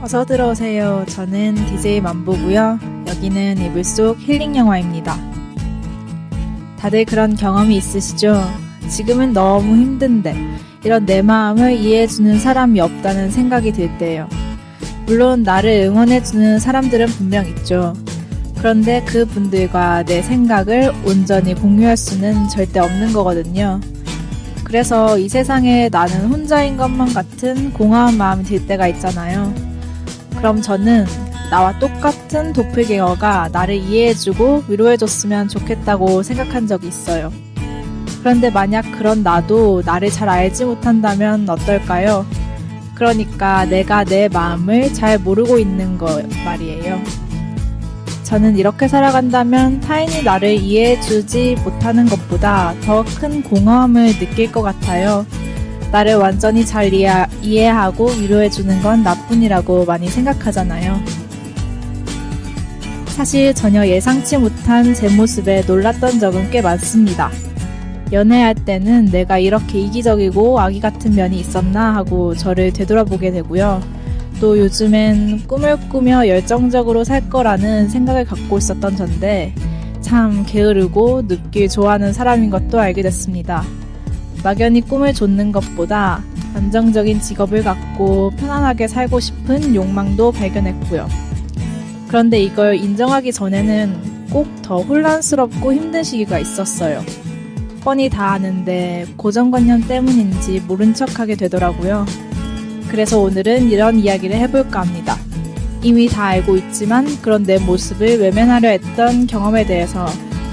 어서 들어오세요. 저는 DJ 만보고요. 여기는 이불 속 힐링 영화입니다. 다들 그런 경험이 있으시죠? 지금은 너무 힘든데 이런 내 마음을 이해해주는 사람이 없다는 생각이 들 때예요. 물론 나를 응원해주는 사람들은 분명 있죠. 그런데 그 분들과 내 생각을 온전히 공유할 수는 절대 없는 거거든요. 그래서 이 세상에 나는 혼자인 것만 같은 공허한 마음이 들 때가 있잖아요. 그럼 저는 나와 똑같은 도플갱어가 나를 이해해주고 위로해줬으면 좋겠다고 생각한 적이 있어요. 그런데 만약 그런 나도 나를 잘 알지 못한다면 어떨까요? 그러니까 내가 내 마음을 잘 모르고 있는 거 말이에요. 저는 이렇게 살아간다면 타인이 나를 이해해주지 못하는 것보다 더 큰 공허함을 느낄 것 같아요. 나를 완전히 잘 이해하고 위로해주는 건 나뿐이라고 많이 생각하잖아요. 사실 전혀 예상치 못한 제 모습에 놀랐던 적은 꽤 많습니다. 연애할 때는 내가 이렇게 이기적이고 아기 같은 면이 있었나 하고 저를 되돌아보게 되고요. 또 요즘엔 꿈을 꾸며 열정적으로 살 거라는 생각을 갖고 있었던 전데 참 게으르고 눕길 좋아하는 사람인 것도 알게 됐습니다. 막연히 꿈을 좇는 것보다 안정적인 직업을 갖고 편안하게 살고 싶은 욕망도 발견했고요. 그런데 이걸 인정하기 전에는 꼭 더 혼란스럽고 힘든 시기가 있었어요. 뻔히 다 아는데 고정관념 때문인지 모른 척하게 되더라고요. 그래서 오늘은 이런 이야기를 해볼까 합니다. 이미 다 알고 있지만 그런 내 모습을 외면하려 했던 경험에 대해서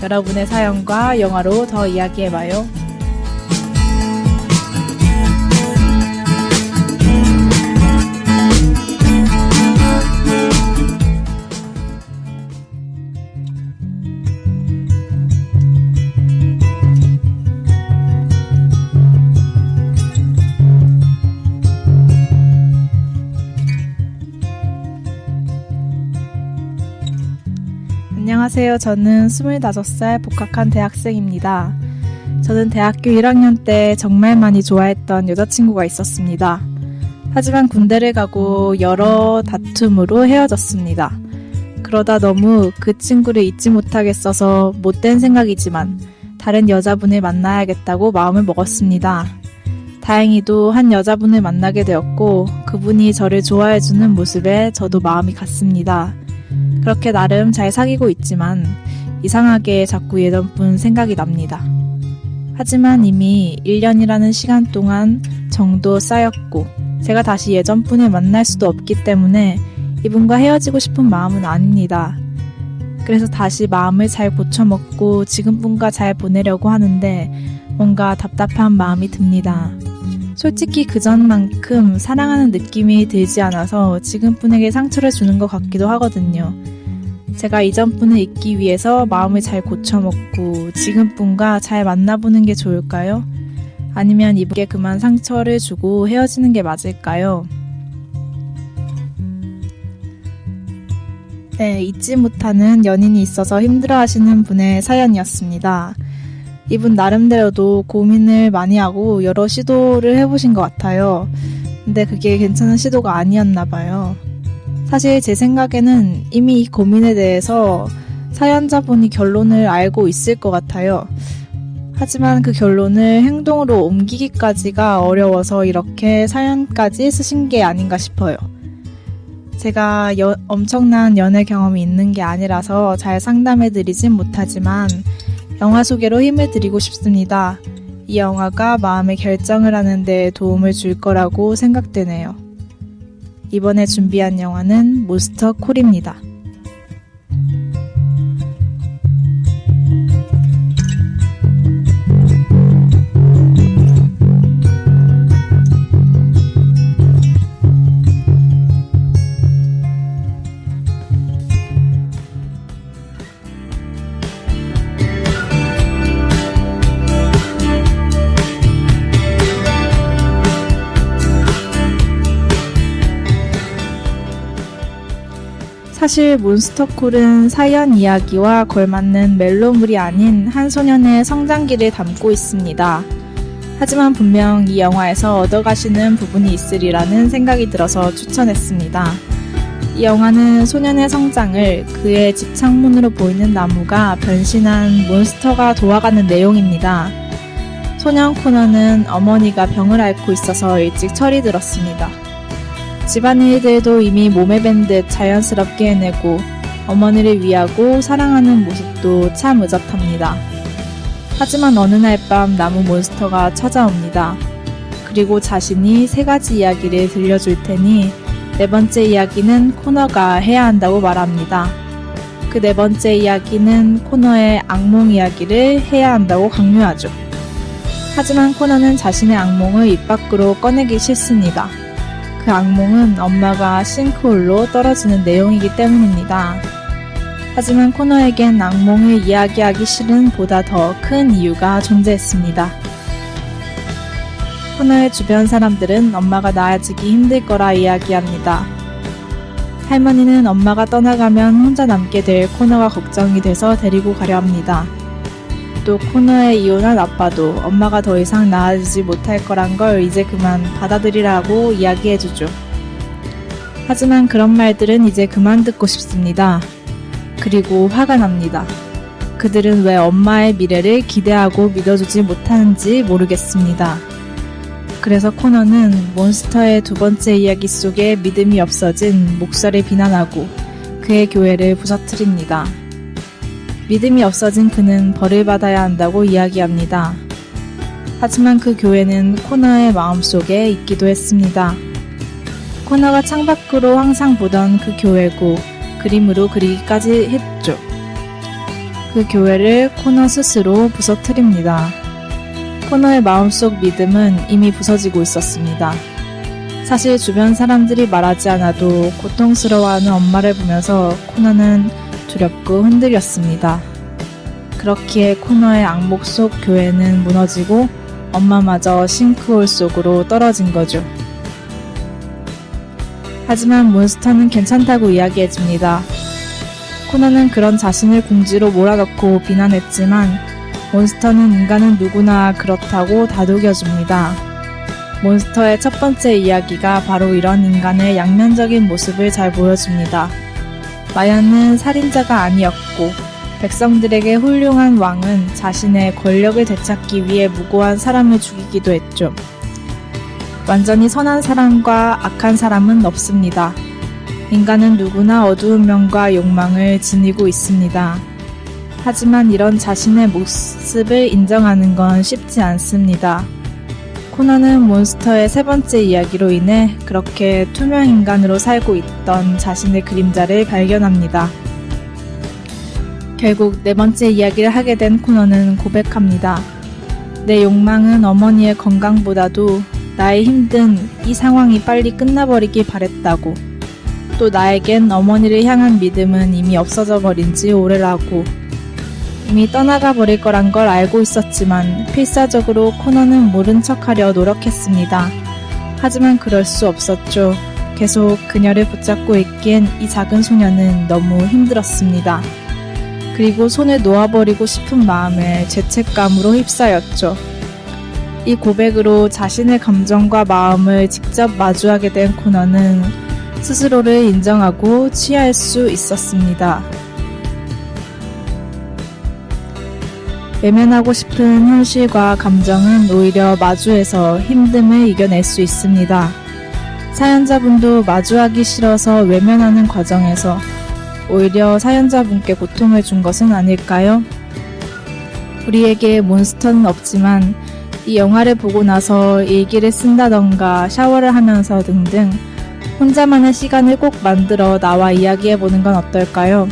여러분의 사연과 영화로 더 이야기해봐요. 안녕하세요. 저는 25살 복학한 대학생입니다. 저는 대학교 1학년 때 정말 많이 좋아했던 여자친구가 있었습니다. 하지만 군대를 가고 여러 다툼으로 헤어졌습니다. 그러다 너무 그 친구를 잊지 못하겠어서 못된 생각이지만 다른 여자분을 만나야겠다고 마음을 먹었습니다. 다행히도 한 여자분을 만나게 되었고 그분이 저를 좋아해주는 모습에 저도 마음이 갔습니다. 그렇게 나름 잘 사귀고 있지만 이상하게 자꾸 예전분 생각이 납니다. 하지만 이미 1년이라는 시간 동안 정도 쌓였고 제가 다시 예전분을 만날 수도 없기 때문에 이분과 헤어지고 싶은 마음은 아닙니다. 그래서 다시 마음을 잘 고쳐먹고 지금분과 잘 보내려고 하는데 뭔가 답답한 마음이 듭니다. 솔직히 그전만큼 사랑하는 느낌이 들지 않아서 지금분에게 상처를 주는 것 같기도 하거든요. 제가 이전분을 잊기 위해서 마음을 잘 고쳐먹고 지금분과 잘 만나보는 게 좋을까요? 아니면 이분께 그만 상처를 주고 헤어지는 게 맞을까요? 네, 잊지 못하는 연인이 있어서 힘들어하시는 분의 사연이었습니다. 이분 나름대로도 고민을 많이 하고 여러 시도를 해보신 것 같아요. 근데 그게 괜찮은 시도가 아니었나 봐요. 사실 제 생각에는 이미 이 고민에 대해서 사연자분이 결론을 알고 있을 것 같아요. 하지만 그 결론을 행동으로 옮기기까지가 어려워서 이렇게 사연까지 쓰신 게 아닌가 싶어요. 제가 엄청난 연애 경험이 있는 게 아니라서 잘 상담해드리진 못하지만 영화 소개로 힘을 드리고 싶습니다. 이 영화가 마음의 결정을 하는 데 도움을 줄 거라고 생각되네요. 이번에 준비한 영화는 몬스터 콜입니다. 사실 몬스터콜은 사연 이야기와 걸맞는 멜로물이 아닌 한 소년의 성장기를 담고 있습니다. 하지만 분명 이 영화에서 얻어가시는 부분이 있으리라는 생각이 들어서 추천했습니다. 이 영화는 소년의 성장을 그의 집 창문으로 보이는 나무가 변신한 몬스터가 도와가는 내용입니다. 소년 코너는 어머니가 병을 앓고 있어서 일찍 철이 들었습니다. 집안일들도 이미 몸에 밴 듯 자연스럽게 해내고 어머니를 위하고 사랑하는 모습도 참 의젓합니다. 하지만 어느 날 밤 나무 몬스터가 찾아옵니다. 그리고 자신이 3가지 이야기를 들려줄 테니 4번째 이야기는 코너가 해야 한다고 말합니다. 그 4번째 이야기는 코너의 악몽 이야기를 해야 한다고 강요하죠. 하지만 코너는 자신의 악몽을 입 밖으로 꺼내기 싫습니다. 그 악몽은 엄마가 싱크홀로 떨어지는 내용이기 때문입니다. 하지만 코너에겐 악몽을 이야기하기 싫은 보다 더 큰 이유가 존재했습니다. 코너의 주변 사람들은 엄마가 나아지기 힘들 거라 이야기합니다. 할머니는 엄마가 떠나가면 혼자 남게 될 코너가 걱정이 돼서 데리고 가려 합니다. 또 코너의 이혼한 아빠도 엄마가 더 이상 나아지지 못할 거란 걸 이제 그만 받아들이라고 이야기해주죠. 하지만 그런 말들은 이제 그만 듣고 싶습니다. 그리고 화가 납니다. 그들은 왜 엄마의 미래를 기대하고 믿어주지 못하는지 모르겠습니다. 그래서 코너는 몬스터의 2번째 이야기 속에 믿음이 없어진 목사를 비난하고 그의 교회를 부서뜨립니다. 믿음이 없어진 그는 벌을 받아야 한다고 이야기합니다. 하지만 그 교회는 코너의 마음속에 있기도 했습니다. 코너가 창밖으로 항상 보던 그 교회고 그림으로 그리기까지 했죠. 그 교회를 코너 스스로 부서뜨립니다. 코너의 마음속 믿음은 이미 부서지고 있었습니다. 사실 주변 사람들이 말하지 않아도 고통스러워하는 엄마를 보면서 코너는 두렵고 흔들렸습니다. 그렇기에 코너의 악몽 속 교회는 무너지고 엄마마저 싱크홀 속으로 떨어진 거죠. 하지만 몬스터는 괜찮다고 이야기해줍니다. 코너는 그런 자신을 궁지로 몰아넣고 비난했지만 몬스터는 인간은 누구나 그렇다고 다독여줍니다. 몬스터의 1번째 이야기가 바로 이런 인간의 양면적인 모습을 잘 보여줍니다. 마야는 살인자가 아니었고 백성들에게 훌륭한 왕은 자신의 권력을 되찾기 위해 무고한 사람을 죽이기도 했죠. 완전히 선한 사람과 악한 사람은 없습니다. 인간은 누구나 어두운 면과 욕망을 지니고 있습니다. 하지만 이런 자신의 모습을 인정하는 건 쉽지 않습니다. 코너는 몬스터의 3번째 이야기로 인해 그렇게 투명 인간으로 살고 있던 자신의 그림자를 발견합니다. 결국 4번째 이야기를 하게 된 코너는 고백합니다. 내 욕망은 어머니의 건강보다도 나의 힘든 이 상황이 빨리 끝나버리길 바랬다고. 또 나에겐 어머니를 향한 믿음은 이미 없어져 버린 지 오래라고. 이미 떠나가 버릴 거란 걸 알고 있었지만 필사적으로 코너는 모른 척하려 노력했습니다. 하지만 그럴 수 없었죠. 계속 그녀를 붙잡고 있기엔 이 작은 소녀는 너무 힘들었습니다. 그리고 손을 놓아버리고 싶은 마음에 죄책감으로 휩싸였죠. 이 고백으로 자신의 감정과 마음을 직접 마주하게 된 코너는 스스로를 인정하고 취할 수 있었습니다. 외면하고 싶은 현실과 감정은 오히려 마주해서 힘듦을 이겨낼 수 있습니다. 사연자분도 마주하기 싫어서 외면하는 과정에서 오히려 사연자분께 고통을 준 것은 아닐까요? 우리에게 몬스터는 없지만 이 영화를 보고 나서 일기를 쓴다던가 샤워를 하면서 등등 혼자만의 시간을 꼭 만들어 나와 이야기해보는 건 어떨까요?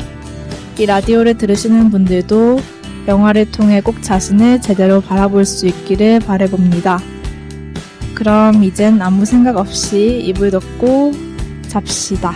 이 라디오를 들으시는 분들도 영화를 통해 꼭 자신을 제대로 바라볼 수 있기를 바라봅니다. 그럼 이젠 아무 생각 없이 이불 덮고 잡시다.